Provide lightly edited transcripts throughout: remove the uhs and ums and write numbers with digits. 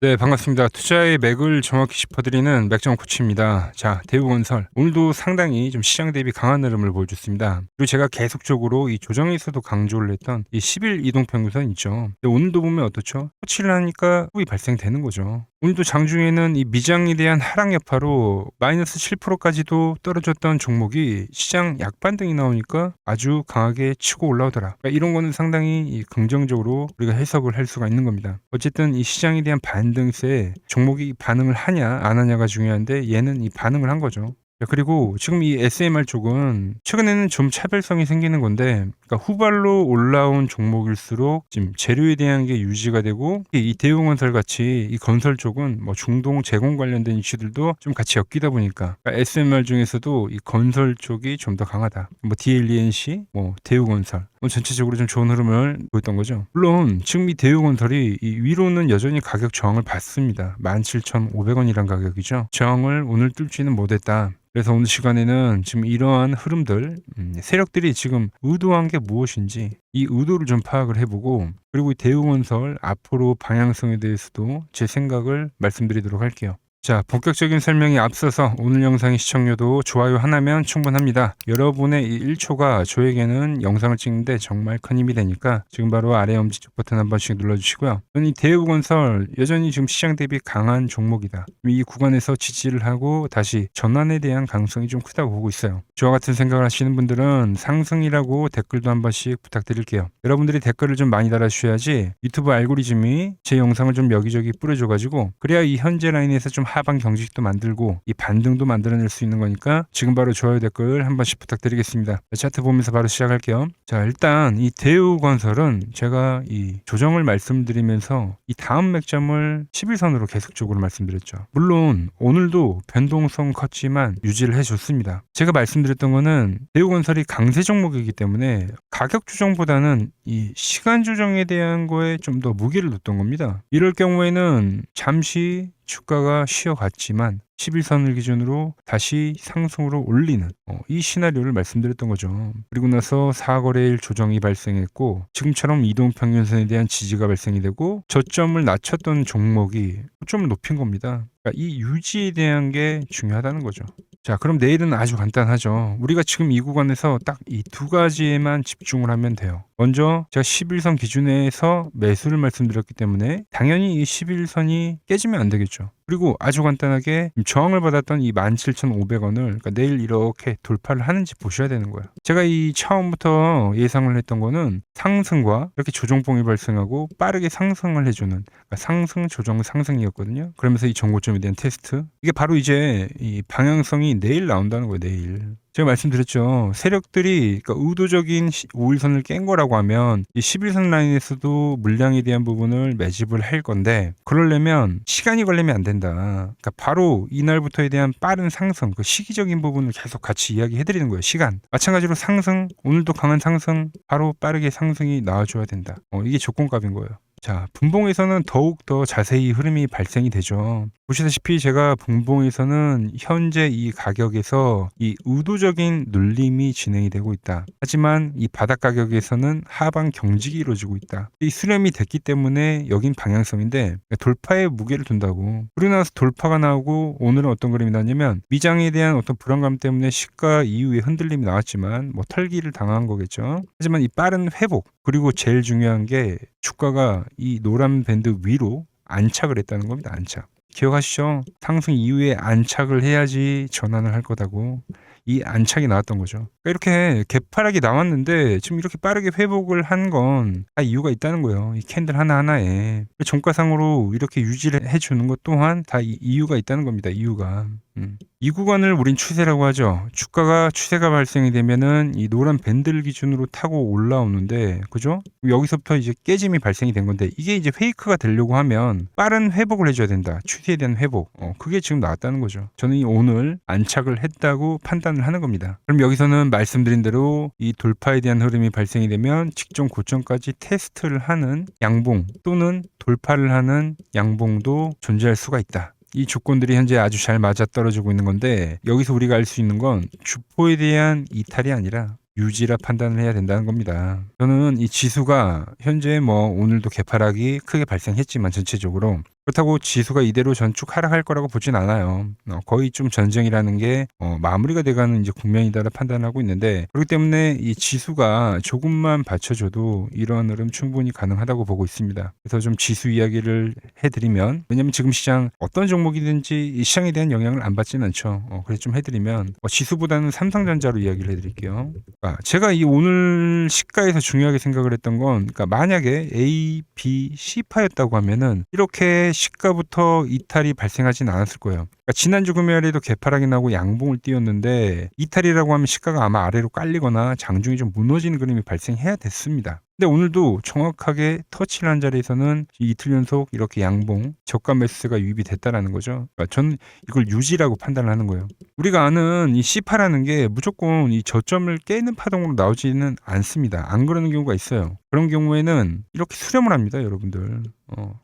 네, 반갑습니다. 투자의 맥을 정확히 짚어드리는 맥정 코치입니다. 자, 대우건설. 오늘도 상당히 좀 시장 대비 강한 흐름을 보여줬습니다. 그리고 제가 계속적으로 이 조정에서도 강조를 했던 이 10일 이동평균선 있죠. 근데 오늘도 보면 어떻죠? 터치를 하니까 후이 발생되는 거죠. 오늘도 장중에는 이 미장에 대한 하락 여파로 마이너스 7%까지도 떨어졌던 종목이 시장 약반등이 나오니까 아주 강하게 치고 올라오더라. 그러니까 이런 거는 상당히 이 긍정적으로 우리가 해석을 할 수가 있는 겁니다. 어쨌든 이 시장에 대한 반등세에 종목이 반응을 하냐 안 하냐가 중요한데 얘는 이 반응을 한 거죠. 자, 그리고 지금 이 SMR 쪽은 최근에는 좀 차별성이 생기는 건데, 그러니까 후발로 올라온 종목일수록 지금 재료에 대한 게 유지가 되고, 이 대우건설 같이 이 건설 쪽은 뭐 중동 제공 관련된 이슈들도 좀 같이 엮이다 보니까 그러니까 SMR 중에서도 이 건설 쪽이 좀 더 강하다. 뭐 DLENC, 뭐 대우건설. 전체적으로 좀 좋은 흐름을 보였던 거죠. 물론 지금 이 대우건설이 이 위로는 여전히 가격 저항을 받습니다. 17,500원이란 가격이죠. 저항을 오늘 뚫지는 못했다. 그래서 오늘 시간에는 지금 이러한 흐름들, 세력들이 지금 의도한 게 무엇인지 이 의도를 좀 파악을 해보고, 그리고 이 대우건설 앞으로 방향성에 대해서도 제 생각을 말씀드리도록 할게요. 자, 본격적인 설명에 앞서서 오늘 영상의 시청료도 좋아요 하나면 충분합니다. 여러분의 이 1초가 저에게는 영상을 찍는데 정말 큰 힘이 되니까 지금 바로 아래 엄지척 버튼 한 번씩 눌러주시고요. 저는 이 대우건설 여전히 지금 시장 대비 강한 종목이다. 이 구간에서 지지를 하고 다시 전환에 대한 가능성이 좀 크다고 보고 있어요. 저와 같은 생각을 하시는 분들은 상승이라고 댓글도 한 번씩 부탁드릴게요. 여러분들이 댓글을 좀 많이 달아주셔야지 유튜브 알고리즘이 제 영상을 좀 여기저기 뿌려줘가지고 그래야 이 현재 라인에서 좀 하방 경직도 만들고 이 반등도 만들어낼 수 있는 거니까 지금 바로 좋아요 댓글 한 번씩 부탁드리겠습니다. 차트 보면서 바로 시작할게요. 자, 일단 이 대우건설은 제가 이 조정을 말씀드리면서 이 다음 맥점을 11선으로 계속적으로 말씀드렸죠. 물론 오늘도 변동성 컸지만 유지를 해줬습니다. 제가 말씀드렸던 거는 대우건설이 강세 종목이기 때문에 가격 조정보다는 이 시간 조정에 대한 거에 좀 더 무게를 뒀던 겁니다. 이럴 경우에는 잠시 주가가 쉬어갔지만 11선을 기준으로 다시 상승으로 올리는 이 시나리오를 말씀드렸던 거죠. 그리고 나서 4거래일 조정이 발생했고 지금처럼 이동평균선에 대한 지지가 발생이 되고 저점을 낮췄던 종목이 고점을 높인 겁니다. 그러니까 이 유지에 대한 게 중요하다는 거죠. 자, 그럼 내일은 아주 간단하죠. 우리가 지금 이 구간에서 딱 이 두 가지에만 집중을 하면 돼요. 먼저 제가 11선 기준에서 매수를 말씀드렸기 때문에 당연히 이 11선이 깨지면 안 되겠죠. 그리고 아주 간단하게 저항을 받았던 이 17,500원을 그러니까 내일 이렇게 돌파를 하는지 보셔야 되는 거예요. 제가 이 처음부터 예상을 했던 거는 상승과 이렇게 조정봉이 발생하고 빠르게 상승을 해주는 그러니까 상승 조정 상승이었거든요. 그러면서 이 정고점에 대한 테스트 이게 바로 이제 이 방향성이 내일 나온다는 거예요. 내일. 제가 말씀드렸죠. 세력들이 그러니까 의도적인 5일선을 깬 거라고 하면 이 11선 라인에서도 물량에 대한 부분을 매집을 할 건데 그러려면 시간이 걸리면 안 된다. 그러니까 바로 이날부터에 대한 빠른 상승, 그 시기적인 부분을 계속 같이 이야기해 드리는 거예요. 시간. 마찬가지로 상승, 오늘도 강한 상승, 바로 빠르게 상승이 나와줘야 된다. 이게 조건값인 거예요. 자, 분봉에서는 더욱 더 자세히 흐름이 발생이 되죠. 보시다시피 제가 분봉에서는 현재 이 가격에서 이 의도적인 눌림이 진행이 되고 있다. 하지만 이 바닥 가격에서는 하방 경직이 이루어지고 있다. 이 수렴이 됐기 때문에 여긴 방향성인데 돌파에 무게를 둔다고. 그러고 나서 돌파가 나오고 오늘은 어떤 그림이 나냐면 미장에 대한 어떤 불안감 때문에 시가 이후에 흔들림이 나왔지만 뭐 털기를 당한 거겠죠. 하지만 이 빠른 회복 그리고 제일 중요한 게 주가가 이 노란 밴드 위로 안착을 했다는 겁니다. 안착. 기억하시죠? 상승 이후에 안착을 해야지 전환을 할 거다고. 이 안착이 나왔던 거죠. 그러니까 이렇게 개파락이 나왔는데 지금 이렇게 빠르게 회복을 한 건 다 이유가 있다는 거예요. 이 캔들 하나하나에. 종가상으로 이렇게 유지를 해주는 것 또한 다 이유가 있다는 겁니다. 이유가. 이 구간을 우린 추세라고 하죠. 주가가 추세가 발생이 되면은 이 노란 밴드를 기준으로 타고 올라오는데, 그죠? 여기서부터 이제 깨짐이 발생이 된 건데, 이게 이제 페이크가 되려고 하면 빠른 회복을 해줘야 된다. 추세에 대한 회복. 그게 지금 나왔다는 거죠. 저는 오늘 안착을 했다고 판단을 하는 겁니다. 그럼 여기서는 말씀드린 대로 이 돌파에 대한 흐름이 발생이 되면 직전 고점까지 테스트를 하는 양봉 또는 돌파를 하는 양봉도 존재할 수가 있다. 이 조건들이 현재 아주 잘 맞아떨어지고 있는 건데 여기서 우리가 알 수 있는 건 주포에 대한 이탈이 아니라 유지라 판단을 해야 된다는 겁니다. 저는 이 지수가 현재 뭐 오늘도 개파락이 크게 발생했지만 전체적으로 그렇다고 지수가 이대로 전쭉 하락할 거라고 보진 않아요. 거의 좀 전쟁이라는 게 마무리가 돼가는 이제 국면이다라 판단하고 있는데, 그렇기 때문에 이 지수가 조금만 받쳐줘도 이런 흐름 충분히 가능하다고 보고 있습니다. 그래서 좀 지수 이야기를 해드리면, 왜냐면 지금 시장 어떤 종목이든지 이 시장에 대한 영향을 안 받지는 않죠. 그래서 좀 해드리면 지수보다는 삼성전자로 이야기를 해드릴게요. 제가 이 오늘 시가에서 중요하게 생각을 했던 건, 그러니까 만약에 A, B, C파였다고 하면은 이렇게 시가부터 이탈이 발생하진 않았을 거예요. 그러니까 지난주 금요일에도 개파락이 나고 양봉을 띄웠는데, 이탈이라고 하면 시가가 아마 아래로 깔리거나 장중이 좀 무너지는 그림이 발생해야 됐습니다. 근데 오늘도 정확하게 터치를 한 자리에서는 이틀 연속 이렇게 양봉, 저가 매수세가 유입이 됐다라는 거죠. 그러니까 저는 이걸 유지라고 판단을 하는 거예요. 우리가 아는 이 C파라는 게 무조건 이 저점을 깨는 파동으로 나오지는 않습니다. 안 그러는 경우가 있어요. 그런 경우에는 이렇게 수렴을 합니다, 여러분들.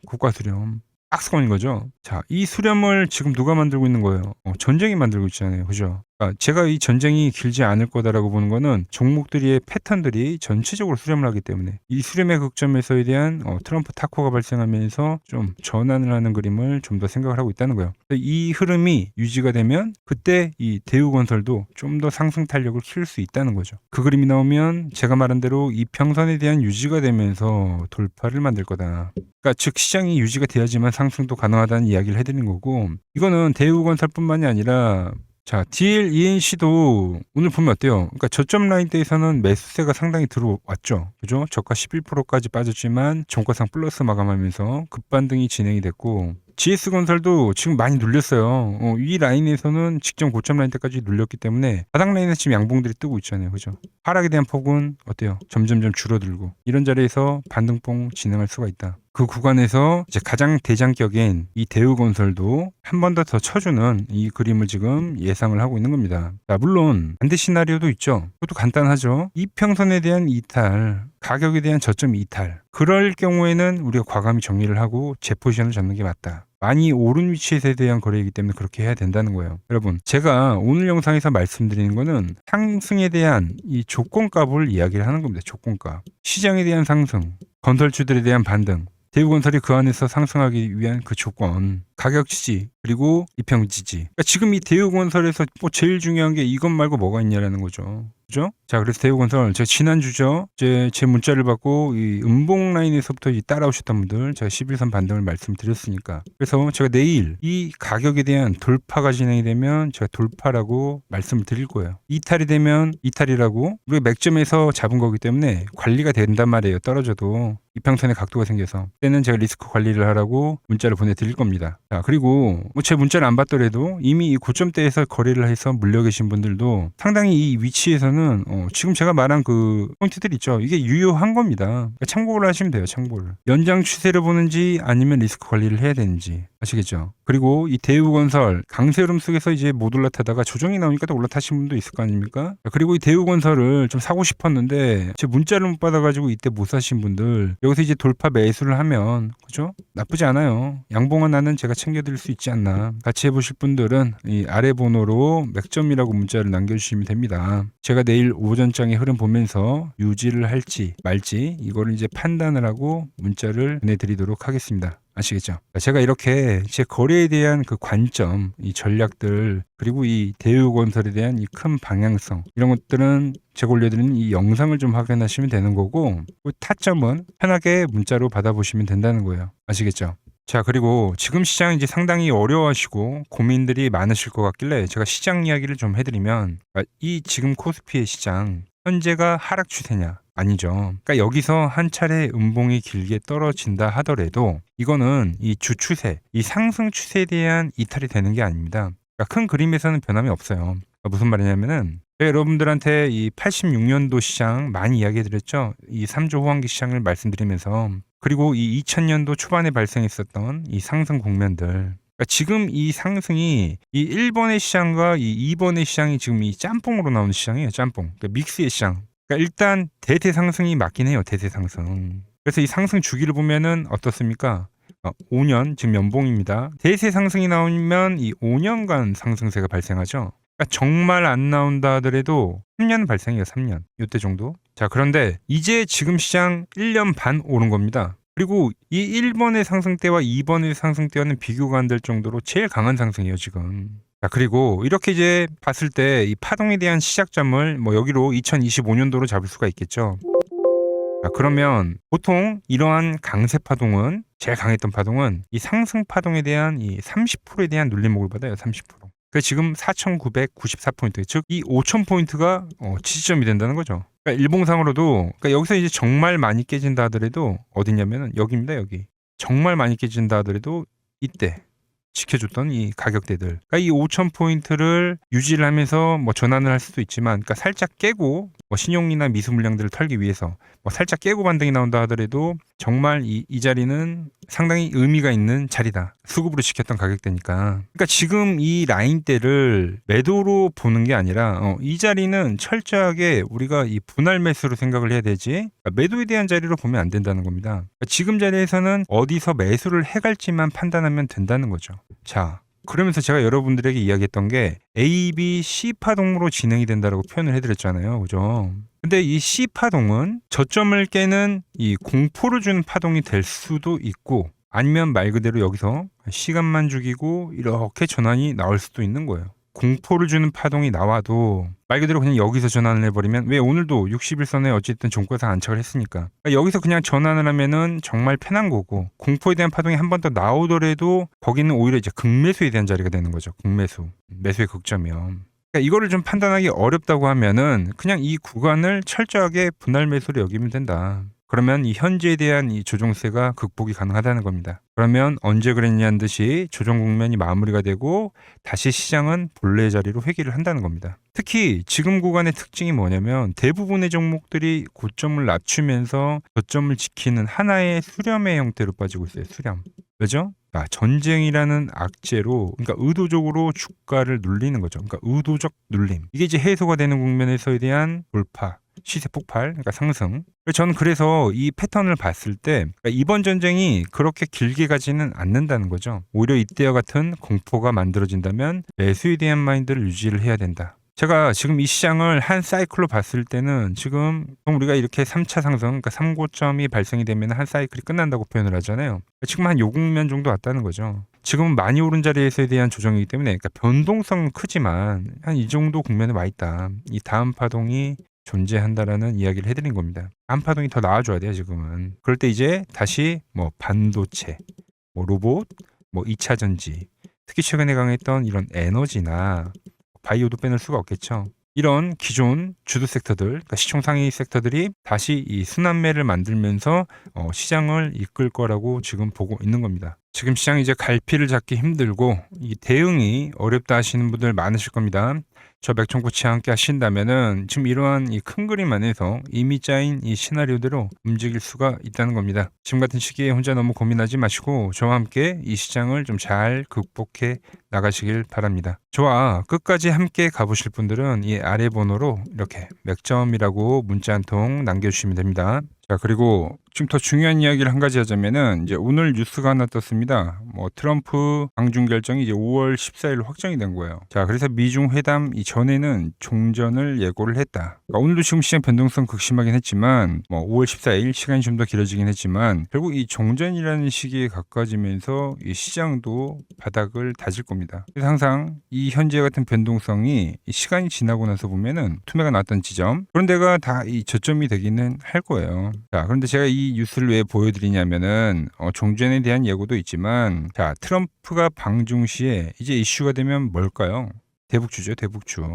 고가 수렴. 악성인 거죠. 자, 이 수렴을 지금 누가 만들고 있는 거예요? 전쟁이 만들고 있잖아요. 그죠? 그러니까 제가 이 전쟁이 길지 않을 거다라고 보는 거는 종목들의 패턴들이 전체적으로 수렴을 하기 때문에, 이 수렴의 극점에서에 대한 트럼프 타코가 발생하면서 좀 전환을 하는 그림을 좀 더 생각을 하고 있다는 거예요. 이 흐름이 유지가 되면 그때 이 대우건설도 좀 더 상승 탄력을 키울 수 있다는 거죠. 그 그림이 나오면 제가 말한 대로 이 평선에 대한 유지가 되면서 돌파를 만들 거다. 그러니까 즉 시장이 유지가 돼야지만 상승도 가능하다는 이야기를 해드리는 거고, 이거는 대우건설뿐만이 아니라 자, DLENC도 오늘 보면 어때요? 그러니까 저점 라인대에서는 매수세가 상당히 들어왔죠. 그죠? 저가 11%까지 빠졌지만 종가상 플러스 마감하면서 급반등이 진행이 됐고, GS건설도 지금 많이 눌렸어요. 이 라인에서는 직전 고점 라인 때까지 눌렸기 때문에 바닥 라인에 지금 양봉들이 뜨고 있잖아요. 그죠? 하락에 대한 폭은 어때요? 점점점 줄어들고, 이런 자리에서 반등봉 진행할 수가 있다. 그 구간에서 이제 가장 대장격인 이 대우건설도 한 번 더 쳐주는 이 그림을 지금 예상을 하고 있는 겁니다. 자, 물론 반대 시나리오도 있죠. 그것도 간단하죠. 이평선에 대한 이탈, 가격에 대한 저점 이탈. 그럴 경우에는 우리가 과감히 정리를 하고 재포지션을 잡는 게 맞다. 많이 오른 위치에 대한 거래이기 때문에 그렇게 해야 된다는 거예요. 여러분, 제가 오늘 영상에서 말씀드리는 거는 상승에 대한 이 조건값을 이야기를 하는 겁니다. 조건값. 시장에 대한 상승, 건설주들에 대한 반등, 대우건설이 그 안에서 상승하기 위한 그 조건, 가격 지지, 그리고 이평 지지. 그러니까 지금 이 대우건설에서 제일 중요한 게 이것 말고 뭐가 있냐라는 거죠. 그죠? 자, 그래서 대우건설, 제가 지난주죠. 제 문자를 받고 이 음봉 라인에서부터 따라오셨던 분들, 제가 11선 반등을 말씀드렸으니까. 그래서 제가 내일 이 가격에 대한 돌파가 진행이 되면 제가 돌파라고 말씀을 드릴 거예요. 이탈이 되면 이탈이라고, 우리가 맥점에서 잡은 거기 때문에 관리가 된단 말이에요. 떨어져도. 이평선의 각도가 생겨서. 그때는 제가 리스크 관리를 하라고 문자를 보내드릴 겁니다. 자, 그리고 제 문자를 안 받더라도 이미 이 고점대에서 거래를 해서 물려 계신 분들도 상당히 이 위치에서는 지금 제가 말한 그 포인트들 있죠. 이게 유효한 겁니다. 그러니까 참고를 하시면 돼요. 참고를. 연장 추세를 보는지 아니면 리스크 관리를 해야 되는지. 아시겠죠? 그리고 이 대우건설 강세 흐름 속에서 이제 못 올라타다가 조정이 나오니까 또 올라타신 분도 있을 거 아닙니까? 그리고 이 대우건설을 좀 사고 싶었는데 제 문자를 못 받아가지고 이때 못 사신 분들, 여기서 이제 돌파 매수를 하면, 그죠? 나쁘지 않아요. 양봉 하나는 제가 챙겨드릴 수 있지 않나. 같이 해보실 분들은 이 아래 번호로 맥점이라고 문자를 남겨주시면 됩니다. 제가 내일 오전장의 흐름 보면서 유지를 할지 말지 이거를 이제 판단을 하고 문자를 보내드리도록 하겠습니다. 아시겠죠? 제가 이렇게 제 거래에 대한 그 관점, 이 전략들, 그리고 이 대우건설에 대한 이 큰 방향성, 이런 것들은 제가 올려드리는 이 영상을 좀 확인하시면 되는 거고, 타점은 편하게 문자로 받아보시면 된다는 거예요. 아시겠죠? 자, 그리고 지금 시장 이제 상당히 어려워하시고 고민들이 많으실 것 같길래 제가 시장 이야기를 좀 해드리면, 이 지금 코스피의 시장, 현재가 하락 추세냐? 아니죠. 그러니까 여기서 한 차례 음봉이 길게 떨어진다 하더라도 이거는 이 주추세, 이 상승 추세에 대한 이탈이 되는 게 아닙니다. 그러니까 큰 그림에서는 변함이 없어요. 그러니까 무슨 말이냐면은, 제가 여러분들한테 이 86년도 시장 많이 이야기 드렸죠. 이 3조 호황기 시장을 말씀드리면서, 그리고 이 2000년도 초반에 발생했었던 이 상승 국면들, 그러니까 지금 이 상승이 이 1번의 시장과 이 2번의 시장이 지금 이 짬뽕으로 나오는 시장이에요. 짬뽕. 그러니까 믹스의 시장. 그러니까 일단 대세 상승이 맞긴 해요. 대세 상승. 그래서 이 상승 주기를 보면은 어떻습니까? 5년, 지금 연봉입니다. 대세 상승이 나오면 이 5년간 상승세가 발생하죠. 그러니까 정말 안 나온다 하더라도 3년 발생해요. 3년. 이때 정도. 자, 그런데 이제 지금 시장 1년 반 오른 겁니다. 그리고 이 1번의 상승대와 2번의 상승대와는 비교가 안 될 정도로 제일 강한 상승이에요, 지금. 자, 그리고 이렇게 이제 봤을 때 이 파동에 대한 시작점을 뭐 여기로 2025년도로 잡을 수가 있겠죠. 자, 그러면 보통 이러한 강세 파동은, 제일 강했던 파동은 이 상승 파동에 대한 이 30%에 대한 눌림목을 받아요. 30%. 그 지금 4,994포인트, 즉 이 5,000포인트가 지지점이 된다는 거죠. 그러니까 일봉상으로도, 그러니까 여기서 이제 정말 많이 깨진다 하더라도 어디냐면은 여기입니다. 여기. 정말 많이 깨진다 하더라도 이때 지켜줬던 이 가격대들. 그러니까 이 5,000포인트를 유지를 하면서 뭐 전환을 할 수도 있지만, 그러니까 살짝 깨고 뭐 신용이나 미수 물량들을 털기 위해서 뭐 살짝 깨고 반등이 나온다 하더라도 정말 이 자리는 상당히 의미가 있는 자리다. 수급으로 지켰던 가격대니까. 그러니까 지금 이 라인대를 매도로 보는 게 아니라 이 자리는 철저하게 우리가 이 분할 매수로 생각을 해야 되지, 그러니까 매도에 대한 자리로 보면 안 된다는 겁니다. 그러니까 지금 자리에서는 어디서 매수를 해갈지만 판단하면 된다는 거죠. 자, 그러면서 제가 여러분들에게 이야기했던 게 A, B, C 파동으로 진행이 된다라고 표현을 해드렸잖아요. 그죠? 근데 이 C 파동은 저점을 깨는 이 공포를 주는 파동이 될 수도 있고, 아니면 말 그대로 여기서 시간만 죽이고 이렇게 전환이 나올 수도 있는 거예요. 공포를 주는 파동이 나와도 말 그대로 그냥 여기서 전환을 해버리면, 왜 오늘도 60일선에 어쨌든 종가상 안착을 했으니까, 그러니까 여기서 그냥 전환을 하면은 정말 편한 거고, 공포에 대한 파동이 한 번 더 나오더라도 거기는 오히려 이제 극매수에 대한 자리가 되는 거죠. 극매수, 매수의 극점이요. 그러니까 이거를 좀 판단하기 어렵다고 하면은 그냥 이 구간을 철저하게 분할 매수로 여기면 된다. 그러면 이 현재에 대한 이 조정세가 극복이 가능하다는 겁니다. 그러면 언제 그랬냐는 듯이 조정 국면이 마무리가 되고 다시 시장은 본래 자리로 회귀를 한다는 겁니다. 특히 지금 구간의 특징이 뭐냐면 대부분의 종목들이 고점을 낮추면서 저점을 지키는 하나의 수렴의 형태로 빠지고 있어요. 수렴. 왜죠? 전쟁이라는 악재로, 그러니까 의도적으로 주가를 눌리는 거죠. 그러니까 의도적 눌림. 이게 이제 해소가 되는 국면에서에 대한 돌파, 시세 폭발, 그러니까 상승. 저는 그래서 이 패턴을 봤을 때 그러니까 이번 전쟁이 그렇게 길게 가지는 않는다는 거죠. 오히려 이때와 같은 공포가 만들어진다면 매수에 대한 마인드를 유지를 해야 된다. 제가 지금 이 시장을 한 사이클로 봤을 때는 지금 우리가 이렇게 3차 상승, 그러니까 3고점이 발생이 되면 한 사이클이 끝난다고 표현을 하잖아요. 지금 한 요 국면 정도 왔다는 거죠. 지금은 많이 오른 자리에서에 대한 조정이기 때문에, 그러니까 변동성은 크지만 한 이 정도 국면에 와 있다. 이 다음 파동이 존재한다라는 이야기를 해드린 겁니다. 다음 파동이 더 나와줘야 돼요, 지금은. 그럴 때 이제 다시 뭐 반도체, 뭐 로봇, 뭐 2차 전지, 특히 최근에 강했던 이런 에너지나 바이오도 빼놓을 수가 없겠죠. 이런 기존 주도 섹터들, 그러니까 시총 상위 섹터들이 다시 이 순환매를 만들면서 시장을 이끌 거라고 지금 보고 있는 겁니다. 지금 시장이 이제 갈피를 잡기 힘들고 이 대응이 어렵다 하시는 분들 많으실 겁니다. 저 맥종코치와 함께 하신다면은 지금 이러한 이 큰 그림 안에서 이미 짜인 이 시나리오대로 움직일 수가 있다는 겁니다. 지금 같은 시기에 혼자 너무 고민하지 마시고 저와 함께 이 시장을 좀 잘 극복해 나가시길 바랍니다. 저와 끝까지 함께 가보실 분들은 이 아래 번호로 이렇게 맥점이라고 문자 한 통 남겨주시면 됩니다. 자, 그리고 지금 더 중요한 이야기를 한 가지 하자면은 이제 오늘 뉴스가 하나 떴습니다. 뭐 트럼프 방중 결정이 이제 5월 14일 확정이 된 거예요. 자, 그래서 미중 회담 이전에는 종전을 예고를 했다. 그러니까 오늘도 지금 시장 변동성 극심하긴 했지만 뭐 5월 14일 시간이 좀 더 길어지긴 했지만 결국 이 종전이라는 시기에 가까워지면서 이 시장도 바닥을 다질 겁니다. 그래서 항상 이 현재 같은 변동성이 이 시간이 지나고 나서 보면은 투매가 나왔던 지점, 그런 데가 다 이 저점이 되기는 할 거예요. 자, 그런데 제가 이 뉴스를 왜 보여드리냐면은 종전에 대한 예고도 있지만, 자, 트럼프가 방중 시에 이제 이슈가 되면 뭘까요? 대북주죠, 대북주.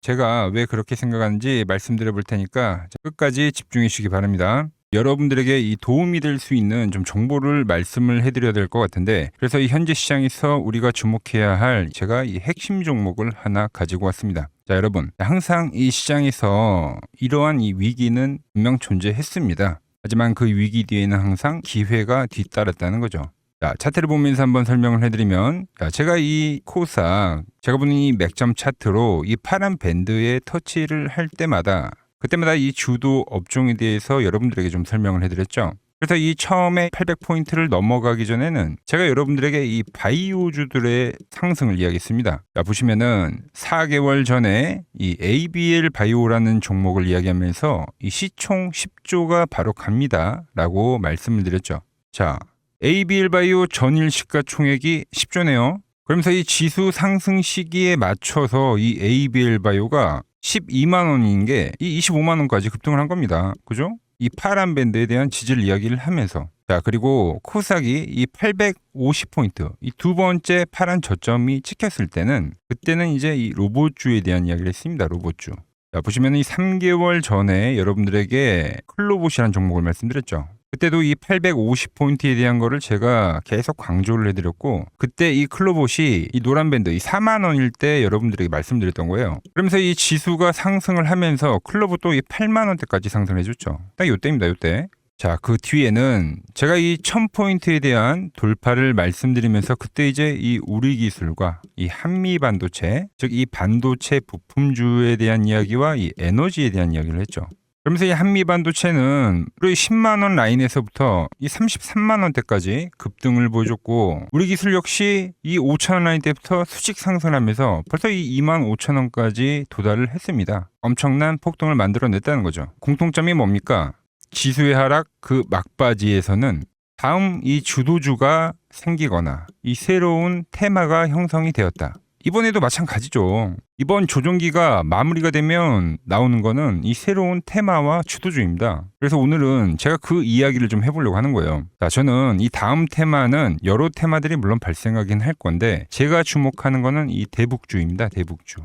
제가 왜 그렇게 생각하는지 말씀드려 볼 테니까 끝까지 집중해 주시기 바랍니다. 여러분들에게 이 도움이 될 수 있는 좀 정보를 말씀을 해드려야 될 것 같은데, 그래서 이 현재 시장에서 우리가 주목해야 할 제가 이 핵심 종목을 하나 가지고 왔습니다. 자, 여러분, 항상 이 시장에서 이러한 이 위기는 분명 존재했습니다. 하지만 그 위기 뒤에는 항상 기회가 뒤따랐다는 거죠. 자, 차트를 보면서 한번 설명을 해드리면, 자, 제가 이 코스닥, 제가 보는 이 맥점 차트로 이 파란 밴드에 터치를 할 때마다 그때마다 이 주도 업종에 대해서 여러분들에게 좀 설명을 해드렸죠. 그래서 이 처음에 800포인트를 넘어가기 전에는 제가 여러분들에게 이 바이오주들의 상승을 이야기했습니다. 자, 보시면은 4개월 전에 이 ABL 바이오라는 종목을 이야기하면서 이 시총 10조가 바로 갑니다 라고 말씀을 드렸죠. 자, ABL바이오 전일 시가총액이 10조네요. 그러면서 이 지수 상승 시기에 맞춰서 이 ABL바이오가 12만 원인 게 이 25만 원까지 급등을 한 겁니다. 그죠? 이 파란 밴드에 대한 지지를 이야기를 하면서, 자, 그리고 코스닥이 이 850포인트, 이 두 번째 파란 저점이 찍혔을 때는, 그때는 이제 이 로봇주에 대한 이야기를 했습니다. 로봇주. 자, 보시면 이 3개월 전에 여러분들에게 클로봇이라는 종목을 말씀드렸죠. 그때도 이 850포인트에 대한 거를 제가 계속 강조를 해드렸고, 그때 이 클로봇이 이 노란 밴드 이 4만 원일 때 여러분들에게 말씀드렸던 거예요. 그러면서 이 지수가 상승을 하면서 클로봇도 이 8만 원대까지 상승을 해줬죠. 딱 요때입니다. 요때. 자, 그 뒤에는 제가 이 1000포인트에 대한 돌파를 말씀드리면서 그때 이제 이 우리기술과 이 한미반도체, 즉 이 반도체 부품주에 대한 이야기와 이 에너지에 대한 이야기를 했죠. 그러면서 이 한미반도체는 우리 10만 원 라인에서부터 이 33만 원대까지 급등을 보여줬고, 우리기술 역시 이 5천 원 라인 때부터 수직 상승하면서 벌써 이 2만 5천 원까지 도달을 했습니다. 엄청난 폭등을 만들어냈다는 거죠. 공통점이 뭡니까? 지수의 하락 그 막바지에서는 다음 이 주도주가 생기거나 이 새로운 테마가 형성이 되었다. 이번에도 마찬가지죠. 이번 조정기가 마무리가 되면 나오는 거는 이 새로운 테마와 주도주입니다. 그래서 오늘은 제가 그 이야기를 좀 해보려고 하는 거예요. 자, 저는 이 다음 테마는 여러 테마들이 물론 발생하긴 할 건데, 제가 주목하는 거는 이 대북주입니다. 대북주.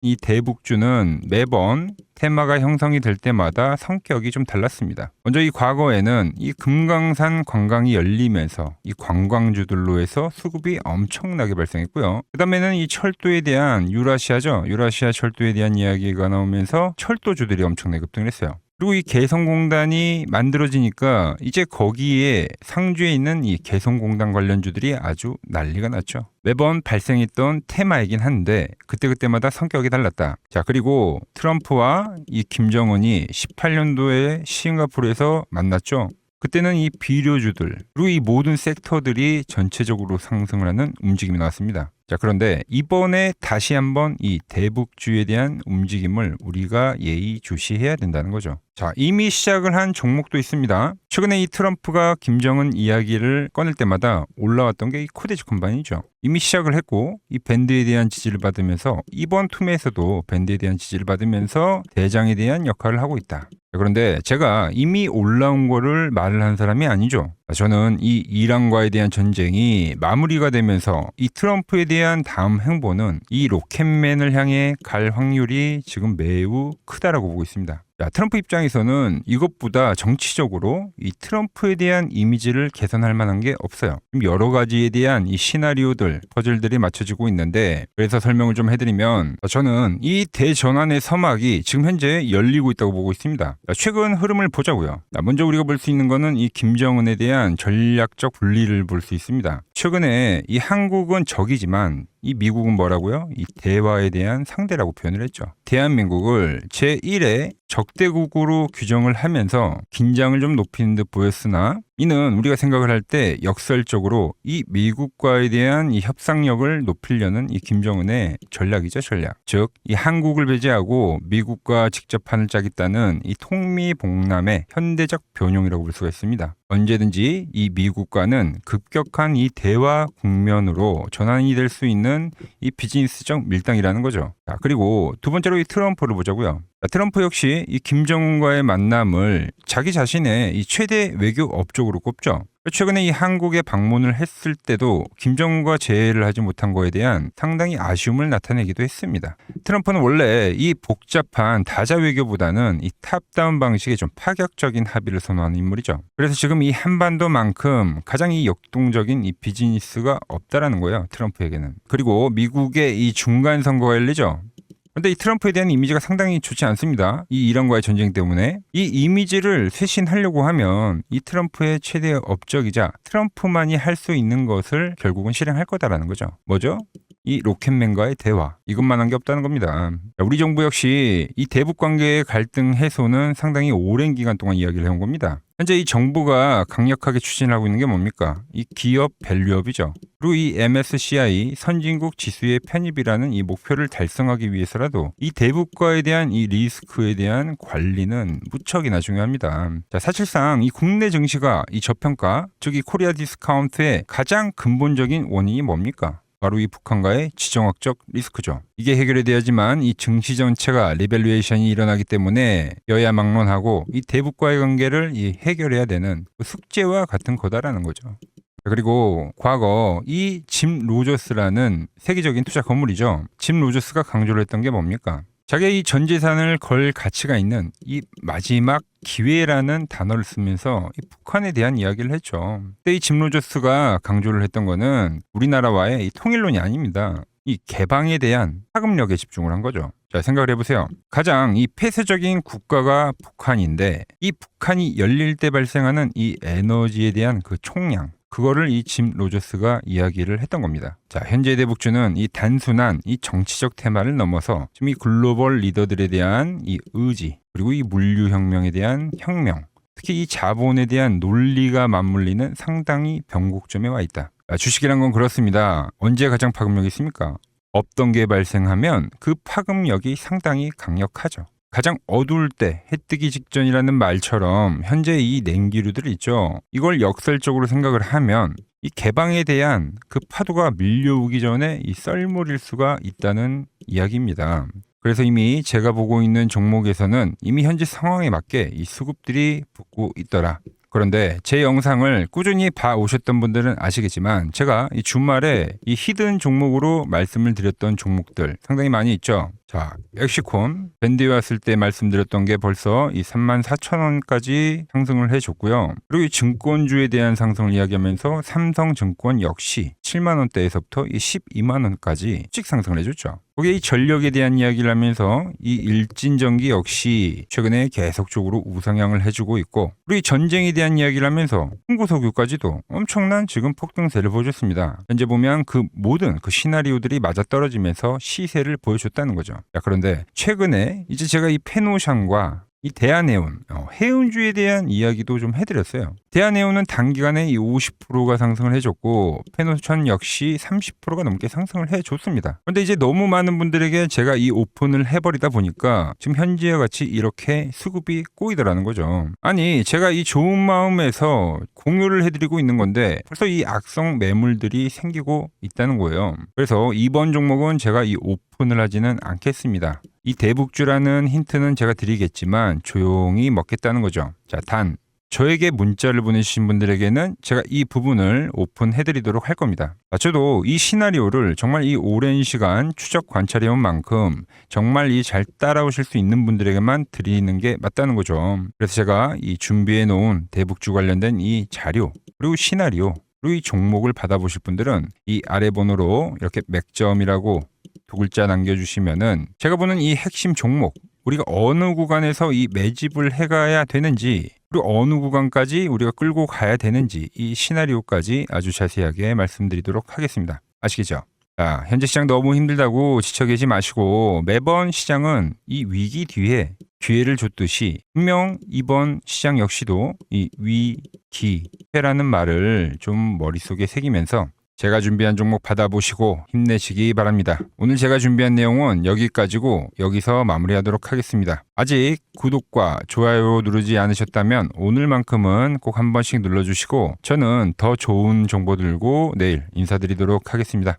이 대북주는 매번 테마가 형성이 될 때마다 성격이 좀 달랐습니다. 먼저 이 과거에는 이 금강산 관광이 열리면서 이 관광주들로 해서 수급이 엄청나게 발생했고요. 그 다음에는 이 철도에 대한 유라시아죠. 유라시아 철도에 대한 이야기가 나오면서 철도주들이 엄청나게 급등을 했어요. 그리고 이 개성공단이 만들어지니까 이제 거기에 상주에 있는 이 개성공단 관련주들이 아주 난리가 났죠. 매번 발생했던 테마이긴 한데 그때그때마다 성격이 달랐다. 자, 그리고 트럼프와 이 김정은이 18년도에 싱가포르에서 만났죠. 그때는 이 비료주들 그리고 이 모든 섹터들이 전체적으로 상승을 하는 움직임이 나왔습니다. 자, 그런데 이번에 다시 한번 이 대북주에 대한 움직임을 우리가 예의주시해야 된다는 거죠. 자, 이미 시작을 한 종목도 있습니다. 최근에 이 트럼프가 김정은 이야기를 꺼낼 때마다 올라왔던 게 이 코데지 컴바인이죠. 이미 시작을 했고 이 밴드에 대한 지지를 받으면서 이번 투매에서도 밴드에 대한 지지를 받으면서 대장에 대한 역할을 하고 있다. 그런데 제가 이미 올라온 거를 말을 한 사람이 아니죠. 저는 이 이란과에 대한 전쟁이 마무리가 되면서 이 트럼프에 대한 다음 행보는 이 로켓맨을 향해 갈 확률이 지금 매우 크다라고 보고 있습니다. 자, 트럼프 입장에서는 이것보다 정치적으로 이 트럼프에 대한 이미지를 개선할 만한 게 없어요. 여러 가지에 대한 이 시나리오들, 퍼즐들이 맞춰지고 있는데, 그래서 설명을 좀 해드리면 저는 이 대전환의 서막이 지금 현재 열리고 있다고 보고 있습니다. 자, 최근 흐름을 보자고요. 자, 먼저 우리가 볼 수 있는 거는 이 김정은에 대한 전략적 분리를 볼 수 있습니다. 최근에 이 한국은 적이지만 이 미국은 뭐라고요? 이 대화에 대한 상대라고 표현을 했죠. 대한민국을 제1의 적대국으로 규정을 하면서 긴장을 좀 높이는 듯 보였으나, 이는 우리가 생각을 할 때 역설적으로 이 미국과에 대한 이 협상력을 높이려는 이 김정은의 전략이죠, 전략. 즉, 이 한국을 배제하고 미국과 직접 판을 짜겠다는 이 통미봉남의 현대적 변용이라고 볼 수가 있습니다. 언제든지 이 미국과는 급격한 이 대화 국면으로 전환이 될 수 있는 이 비즈니스적 밀당이라는 거죠. 자, 그리고 두 번째로 이 트럼프를 보자고요. 트럼프 역시 이 김정은과의 만남을 자기 자신의 이 최대 외교 업적으로 꼽죠. 최근에 이 한국에 방문을 했을 때도 김정은과 재회를 하지 못한 거에 대한 상당히 아쉬움을 나타내기도 했습니다. 트럼프는 원래 이 복잡한 다자 외교보다는 이 탑다운 방식의 좀 파격적인 합의를 선호하는 인물이죠. 그래서 지금 이 한반도만큼 가장 이 역동적인 이 비즈니스가 없다라는 거예요, 트럼프에게는. 그리고 미국의 이 중간 선거가 열리죠. 그런데 이 트럼프에 대한 이미지가 상당히 좋지 않습니다. 이 이란과의 전쟁 때문에. 이 이미지를 쇄신하려고 하면 이 트럼프의 최대 업적이자 트럼프만이 할 수 있는 것을 결국은 실행할 거다라는 거죠. 뭐죠? 이 로켓맨과의 대화. 이것만 한 게 없다는 겁니다. 우리 정부 역시 이 대북 관계의 갈등 해소는 상당히 오랜 기간 동안 이야기를 해온 겁니다. 현재 이 정부가 강력하게 추진하고 있는 게 뭡니까? 이 기업 밸류업이죠. 그리고 이 MSCI 선진국 지수의 편입이라는 이 목표를 달성하기 위해서라도 이 대북과에 대한 이 리스크에 대한 관리는 무척이나 중요합니다. 자, 사실상 이 국내 증시가 이 저평가, 즉 이 코리아 디스카운트의 가장 근본적인 원인이 뭡니까? 바로 이 북한과의 지정학적 리스크죠. 이게 해결이 돼야지만 이 증시 전체가 리밸류에이션이 일어나기 때문에 여야 막론하고 이 대북과의 관계를 이 해결해야 되는 숙제와 같은 거다라는 거죠. 그리고 과거 이 짐 로저스라는 세계적인 투자 건물이죠. 짐 로저스가 강조를 했던 게 뭡니까? 자기의 이 전 재산을 걸 가치가 있는 이 마지막 기회라는 단어를 쓰면서 이 북한에 대한 이야기를 했죠. 그때 이 짐 로저스가 강조를 했던 거는 우리나라와의 이 통일론이 아닙니다. 이 개방에 대한 파급력에 집중을 한 거죠. 자, 생각을 해보세요. 가장 이 폐쇄적인 국가가 북한인데 이 북한이 열릴 때 발생하는 이 에너지에 대한 그 총량, 그거를 이 짐 로저스가 이야기를 했던 겁니다. 자, 현재 대북주는 이 단순한 이 정치적 테마를 넘어서 지금 이 글로벌 리더들에 대한 이 의지, 그리고 이 물류혁명에 대한 혁명, 특히 이 자본에 대한 논리가 맞물리는 상당히 변곡점에 와 있다. 주식이란 건 그렇습니다. 언제 가장 파급력이 있습니까? 없던 게 발생하면 그 파급력이 상당히 강력하죠. 가장 어두울 때 해 뜨기 직전이라는 말처럼 현재 이 냉기류들 있죠. 이걸 역설적으로 생각을 하면 이 개방에 대한 그 파도가 밀려오기 전에 이 썰물일 수가 있다는 이야기입니다. 그래서 이미 제가 보고 있는 종목에서는 이미 현재 상황에 맞게 이 수급들이 붙고 있더라. 그런데 제 영상을 꾸준히 봐오셨던 분들은 아시겠지만 제가 이 주말에 이 히든 종목으로 말씀을 드렸던 종목들 상당히 많이 있죠. 자, 엑시콘 밴드에 왔을 때 말씀드렸던 게 벌써 이 34,000원까지 상승을 해줬고요. 그리고 이 증권주에 대한 상승을 이야기하면서 삼성증권 역시 7만원대에서부터 이 12만원까지 씩 상승을 해줬죠. 거기에 이 전력에 대한 이야기를 하면서 이 일진전기 역시 최근에 계속적으로 우상향을 해주고 있고, 그리고 이 전쟁에 대한 이야기를 하면서 홍보석유까지도 엄청난 지금 폭등세를 보여줬습니다. 현재 보면 그 모든 그 시나리오들이 맞아떨어지면서 시세를 보여줬다는 거죠. 자, 그런데 최근에 이제 제가 이 페노샹과 이 대한해운, 해운주에 대한 이야기도 좀 해드렸어요. 대한해운은 단기간에 이 50%가 상승을 해줬고 페노션 역시 30%가 넘게 상승을 해줬습니다. 그런데 이제 너무 많은 분들에게 제가 이 오픈을 해버리다 보니까 지금 현재와 같이 이렇게 수급이 꼬이더라는 거죠. 아니, 제가 이 좋은 마음에서 공유를 해드리고 있는 건데 벌써 이 악성 매물들이 생기고 있다는 거예요. 그래서 이번 종목은 제가 이 오픈을 하지는 않겠습니다. 이 대북주라는 힌트는 제가 드리겠지만 조용히 먹겠다는 거죠. 자, 단 저에게 문자를 보내주신 분들에게는 제가 이 부분을 오픈해드리도록 할 겁니다. 저도 이 시나리오를 정말 이 오랜 시간 추적 관찰해온 만큼 정말 이 잘 따라오실 수 있는 분들에게만 드리는 게 맞다는 거죠. 그래서 제가 이 준비해놓은 대북주 관련된 이 자료, 그리고 시나리오, 그리고 이 종목을 받아보실 분들은 이 아래 번호로 이렇게 맥점이라고 두 글자 남겨주시면은 제가 보는 이 핵심 종목, 우리가 어느 구간에서 이 매집을 해가야 되는지, 그리고 어느 구간까지 우리가 끌고 가야 되는지 이 시나리오까지 아주 자세하게 말씀드리도록 하겠습니다. 아시겠죠? 자, 현재 시장 너무 힘들다고 지쳐 계시 마시고 매번 시장은 이 위기 뒤에 기회를 줬듯이 분명 이번 시장 역시도 이 위기회라는 말을 좀 머릿속에 새기면서 제가 준비한 종목 받아보시고 힘내시기 바랍니다. 오늘 제가 준비한 내용은 여기까지고 여기서 마무리하도록 하겠습니다. 아직 구독과 좋아요 누르지 않으셨다면 오늘만큼은 꼭 한 번씩 눌러주시고 저는 더 좋은 정보 들고 내일 인사드리도록 하겠습니다.